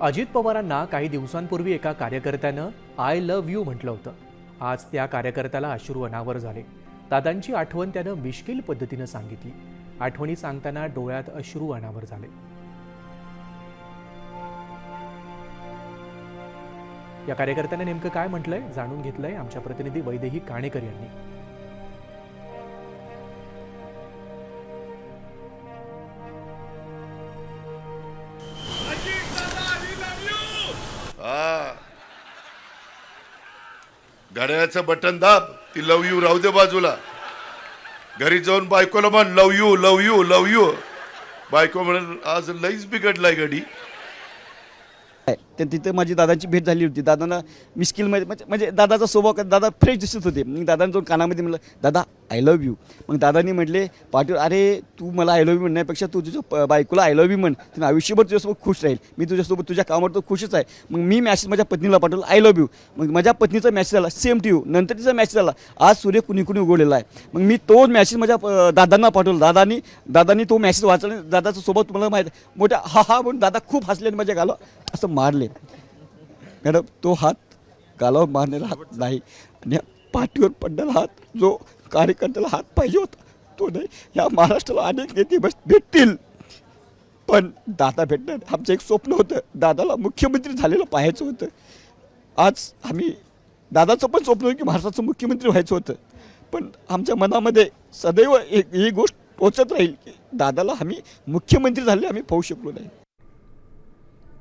अजित पवारांना काही दिवसांपूर्वी एका कार्यकर्त्यानं आय लव्ह यू म्हटलं होतं. आज त्या कार्यकर्त्याला अश्रू अनावर झाले. दादांची आठवण त्यानं मिश्किल पद्धतीनं सांगितली. आठवणी सांगताना डोळ्यात अश्रू अनावर झाले. या कार्यकर्त्याने नेमकं काय म्हटलंय जाणून घेतलंय आमच्या प्रतिनिधी वैदेही काणेकर यांनी. घड्याळाचं बटन दाब, ती लव यू राहू दे बाजूला. घरी जाऊन बायकोला म्हण love you love you love you. बायको म्हण आज लईच बिघडलाय गडी. तर तिथे माझी दादाची भेट झाली होती. दादांना मिस्किलमध्ये म्हणजे दादाचा स्वभाव, दादा फ्रेश दिसत होते. मग दादांना जाऊन कानामध्ये म्हटलं दादा आय लव्ह यू. मग दादांनी म्हटले पाठीवर, अरे तू मला आय लव्ह यू म्हणण्यापेक्षा तू तुझ्या बायकोला आय लव्ह यू म्हण, तिने आयुष्यभर तुझ्यासोबत खुश राहील. मी तुझ्यासोबत तुझ्या कामावर तो खुशच आहे. मग मी मॅसेज माझ्या पत्नीला पाठवलं आय लव्ह यू. मग माझ्या पत्नीचा मॅसेज आला सेम टू यू. नंतर तिचा मॅसेज आला आज सूर्य कुणी कुणी उगवलेला आहे. मग मी तो मॅसेज माझ्या दादांना पाठवला. दादांनी तो मॅसेज वाचला. दादाचा सोबत तुम्हाला माहीत आहे मोठ्या हा हा म्हणून दादा खूप हसले आणि माझ्या गाला असं मारले. मॅडम तो हात गालावर मारलेला हात नाही आणि पाठीवर पडलेला हात जो कार्यकर्त्याला हात पाहिजे होता तो नाही. या महाराष्ट्राला अनेक नेते भेटतील पण दादा भेटणार आमचं एक स्वप्न होतं. दादाला मुख्यमंत्री झालेलं पाहायचं होतं. आज आम्ही दादाचं पण स्वप्न होतं की महाराष्ट्राचं मुख्यमंत्री व्हायचं होतं. पण आमच्या मनामध्ये सदैव ही गोष्ट टोचत राहील की दादाला आम्ही मुख्यमंत्री झाले आम्ही पाहू शकलो नाही.